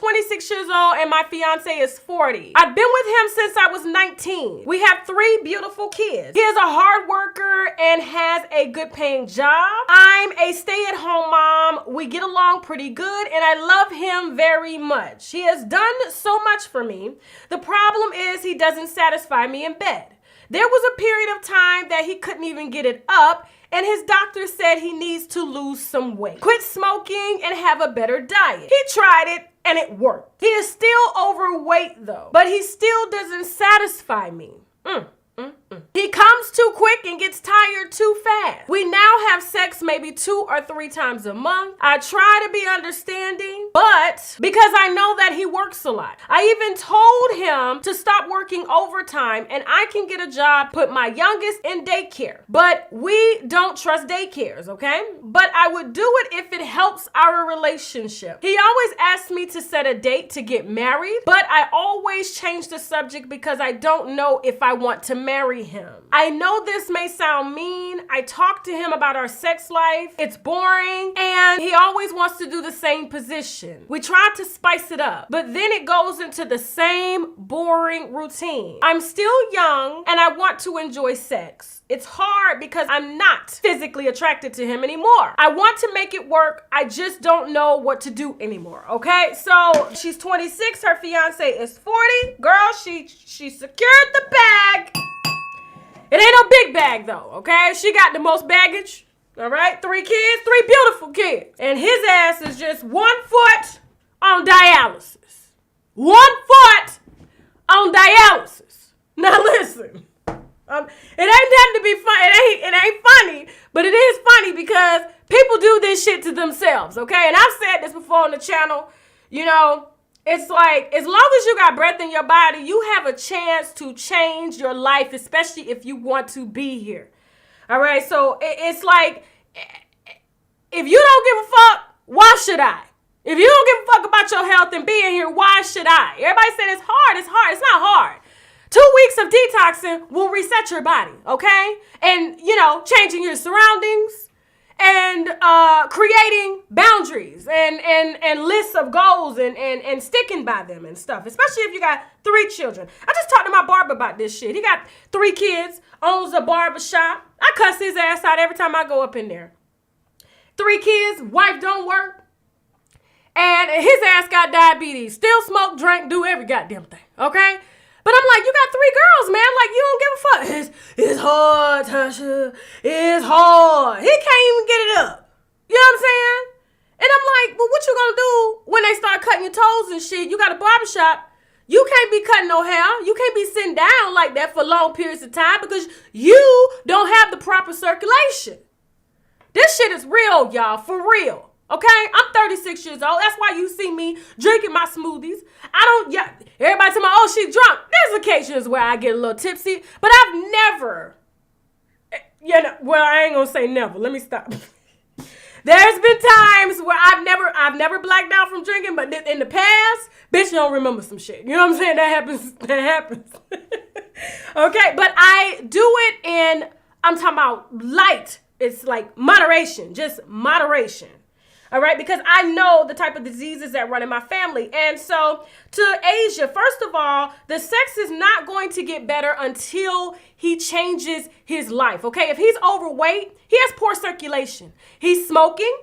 26 years old and my fiance is 40. I've been with him since I was 19. We have 3 beautiful kids. He is a hard worker and has a good paying job. I'm a stay-at-home mom. We get along pretty good and I love him very much. He has done so much for me. The problem is he doesn't satisfy me in bed. There was a period of time that he couldn't even get it up, and his doctor said he needs to lose some weight, quit smoking, and have a better diet. He tried it and it worked. He is still overweight though, but he still doesn't satisfy me. He comes too quick and gets tired too fast. We now have sex maybe 2 or 3 times a month. I try to be understanding, but because I know that he works a lot. I even told him to stop working overtime and I can get a job, put my youngest in daycare. But we don't trust daycares, okay? But I would do it if it helps our relationship. He always asks me to set a date to get married, but I always change the subject because I don't know if I want to marry him. I know this may sound mean. I talk to him about our sex life. It's boring and he always wants to do the same position. We try to spice it up, but then it goes into the same boring routine. I'm still young and I want to enjoy sex. It's hard because I'm not physically attracted to him anymore. I want to make it work. I just don't know what to do anymore, okay? So she's 26, her fiance is 40. Girl, she secured the bag. It ain't no big bag though, okay? She got the most baggage, all right? 3 kids, 3 beautiful kids. And his ass is just 1 foot on dialysis. 1 foot on dialysis. Now listen, it ain't nothing to be fun. It ain't funny, but it is funny because people do this shit to themselves, okay? And I've said this before on the channel, you know, it's like, as long as you got breath in your body, you have a chance to change your life, especially if you want to be here. All right, so it's like, if you don't give a fuck, why should I? If you don't give a fuck about your health and being here, why should I? Everybody said it's hard. It's hard. It's not hard. 2 weeks of detoxing will reset your body, okay? And, you know, changing your surroundings and creating boundaries and lists of goals and sticking by them and stuff, especially if you got 3 children. I just talked to my barber about this shit. He got 3 kids, owns a barber shop. I cuss his ass out every time I go up in there. 3 kids, wife don't work, and his ass got diabetes. Still smoke, drink, do every goddamn thing, okay? But I'm like, you got 3 girls, man. Like, you don't give a fuck. It's hard, Tasha. It's hard. He can't even get it up. You know what I'm saying? And I'm like, well, what you gonna do when they start cutting your toes and shit? You got a barbershop. You can't be cutting no hair. You can't be sitting down like that for long periods of time because you don't have the proper circulation. This shit is real, y'all. For real. Okay, I'm 36 years old. That's why you see me drinking my smoothies. Everybody tell me, oh, she's drunk. There's occasions where I get a little tipsy, but I've never, well, I ain't gonna say never. Let me stop. There's been times where I've never blacked out from drinking, but in the past, bitch, you don't remember some shit. You know what I'm saying? That happens. Okay, but I do it in, I'm talking about light. It's like moderation, just moderation. All right, because I know the type of diseases that run in my family. And so to Asia, first of all, the sex is not going to get better until he changes his life. Okay, if he's overweight, he has poor circulation. He's smoking.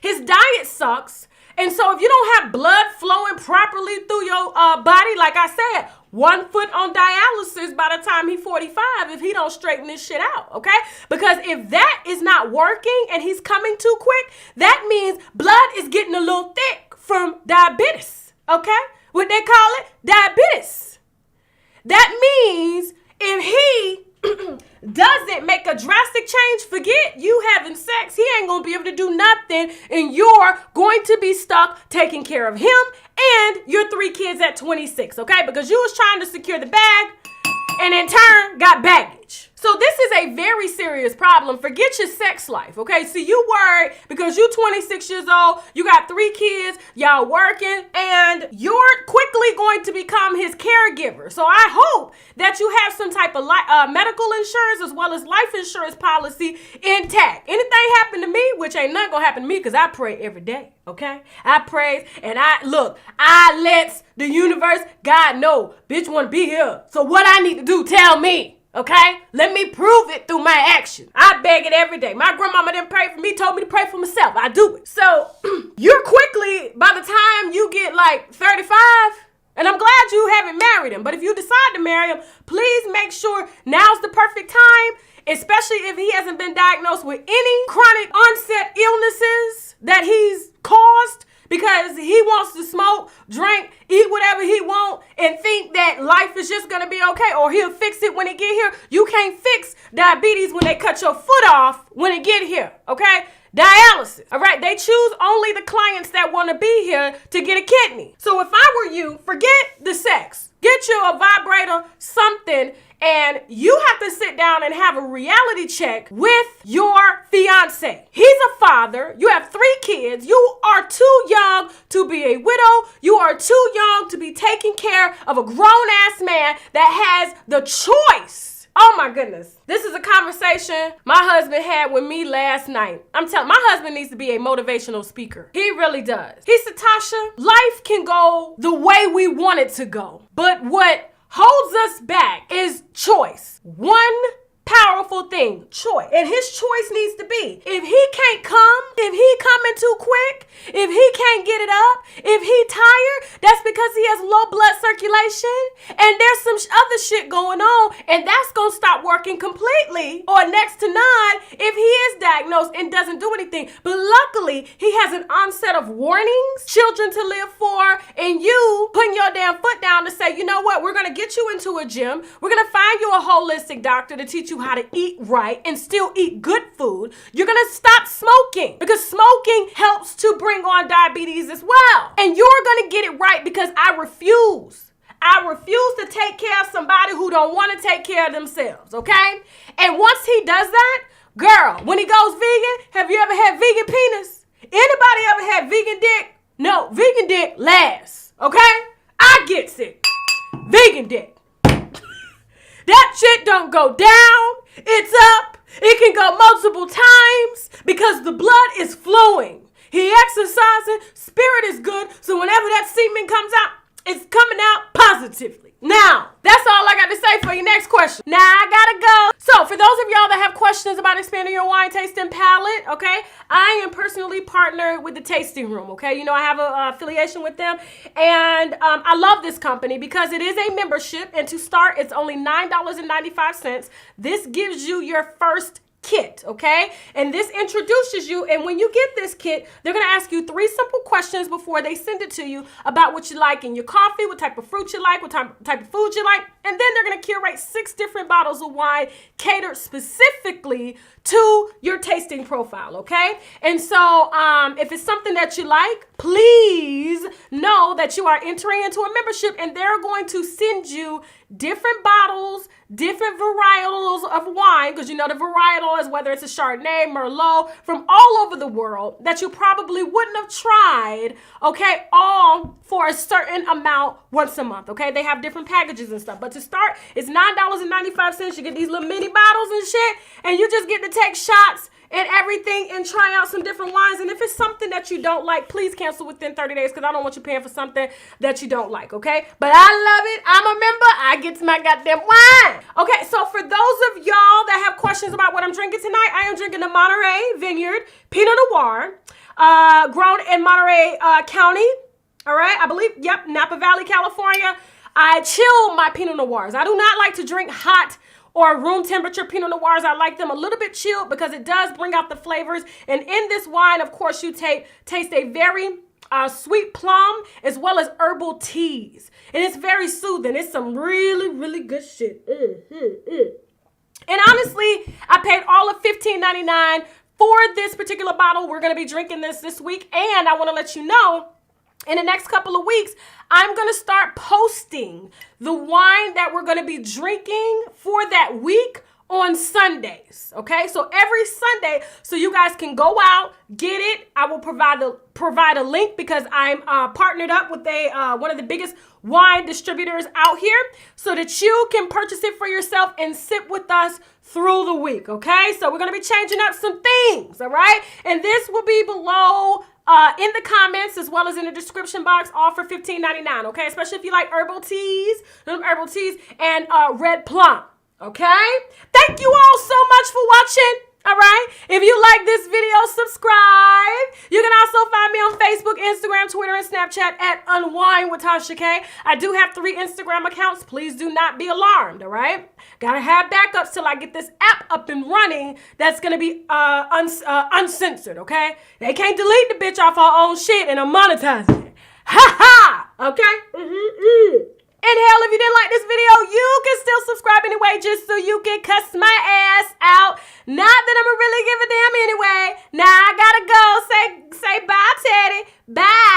His diet sucks. And so if you don't have blood flowing properly through your body, like I said, 1 foot on dialysis by the time he's 45 if he don't straighten this shit out, okay? Because if that is not working and he's coming too quick, that means blood is getting a little thick from diabetes, okay? What they call it? Diabetes. That means if he doesn't make a drastic change, forget you having sex. He ain't gonna be able to do nothing, and you're going to be stuck taking care of him and your 3 kids at 26, okay? Because you was trying to secure the bag and in turn got baggage. So this is a very serious problem. Forget your sex life, okay? So you worried because you're 26 years old, you got 3 kids, y'all working, and you're quickly going to become his caregiver. So I hope that you have some type of medical insurance as well as life insurance policy intact. Anything happen to me, which ain't nothing gonna happen to me because I pray every day, okay? I praise and I let the universe, God know, bitch wanna be here. So what I need to do, tell me. Okay? Let me prove it through my action. I beg it every day. My grandmama didn't pray for me, told me to pray for myself. I do it. So you're quickly, by the time you get like 35, and I'm glad you haven't married him, but if you decide to marry him, please make sure now's the perfect time, especially if he hasn't been diagnosed with any chronic onset illnesses that he's caused, because he wants to smoke, drink, eat whatever he want, and think that life is just gonna be okay, or he'll fix it when it get here. You can't fix diabetes when they cut your foot off when it get here, okay? Dialysis, all right? They choose only the clients that wanna be here to get a kidney. So if I were you, forget the sex. Get you a vibrator, something, and you have to sit down and have a reality check with your fiance. He's a father. You have 3 kids. You are too young to be a widow. You are too young to be taking care of a grown-ass man that has the choice. Oh my goodness. This is a conversation my husband had with me last night. I'm telling my husband needs to be a motivational speaker. He really does. He said, Tasha, life can go the way we want it to go. But what holds us back is choice. One powerful thing, choice. And his choice needs to be, if he can't come, if he coming too quick, if he can't get it up, if he tired, that's because he has low blood circulation and there's some other shit going on, and that's gonna stop working completely or next to none if he is diagnosed and doesn't do anything. But luckily, he has an onset of warnings, children to live for, and you putting your damn foot down to say, you know what, we're gonna get you into a gym, we're gonna find you a holistic doctor to teach you how to eat right and still eat good food. You're gonna stop smoking because smoking helps to bring on diabetes as well. And you're gonna get it right because I refuse to take care of somebody who don't want to take care of themselves, okay? And once he does that, girl, when he goes vegan, have you ever had vegan penis? Anybody ever had vegan dick? No, vegan dick lasts, okay? I get sick. Vegan dick. That shit don't go down, it's up. It can go multiple times because the blood is flowing. He exercising, spirit is good, so whenever that semen comes out, it's coming out positively. Now, that's all I got to say for your next question. Now I gotta go. So for those of y'all that have questions about expanding your wine tasting palate, okay, I am personally partnered with the Tasting Room, okay? You know, I have an affiliation with them, and I love this company because it is a membership, and to start, it's only $9.95. This gives you your first kit, okay? And this introduces you, and when you get this kit, they're gonna ask you 3 simple questions before they send it to you about what you like in your coffee, what type of fruit you like, what type of food you like, and then they're gonna curate 6 different bottles of wine catered specifically to your tasting profile, okay? And so if it's something that you like, please know that you are entering into a membership, and they're going to send you different bottles, different varietals of wine, because you know the varietal is whether it's a Chardonnay, Merlot, from all over the world that you probably wouldn't have tried, okay, all for a certain amount once a month, okay? They have different packages and stuff, but to start, it's $9.95. You get these little mini bottles and shit, and you just get to take shots and everything and try out some different wines. And if it's something that you don't like, please cancel within 30 days because I don't want you paying for something that you don't like, okay? But I love it. I'm a member. I get to my goddamn wine. Okay, so for those of y'all that have questions about what I'm drinking tonight, I am drinking the Monterey Vineyard Pinot Noir, grown in Monterey County, all right? I believe, yep, Napa Valley, California. I chill my Pinot Noirs. I do not like to drink hot or room temperature Pinot Noirs. I like them a little bit chilled because it does bring out the flavors. And in this wine, of course, you taste a very sweet plum as well as herbal teas. And it's very soothing. It's some really, really good shit. And honestly, I paid all of $15.99 for this particular bottle. We're going to be drinking this week. And I want to let you know, in the next couple of weeks, I'm going to start posting the wine that we're going to be drinking for that week on Sundays, okay? So every Sunday, so you guys can go out, get it. I will provide a link because I'm partnered up with one of the biggest wine distributors out here so that you can purchase it for yourself and sit with us through the week, okay? So we're going to be changing up some things, all right? And this will be below in the comments as well as in the description box, all for $15.99, okay? Especially if you like herbal teas and red plum. Okay? Thank you all so much for watching. All right? If you like this video, subscribe. You can also find me on Facebook, Instagram, Twitter, and Snapchat at UNWINEWITHTASHAK. I do have 3 Instagram accounts. Please do not be alarmed, all right? Gotta have backups till I get this app up and running that's gonna be uncensored, okay? They can't delete the bitch off her own shit and monetize it. Ha ha! Okay? And hell, if you didn't like this video, you can still subscribe anyway just so you can cuss my ass out. Not that I'ma really give a damn anyway. Now I gotta go. Say bye, Teddy. Bye.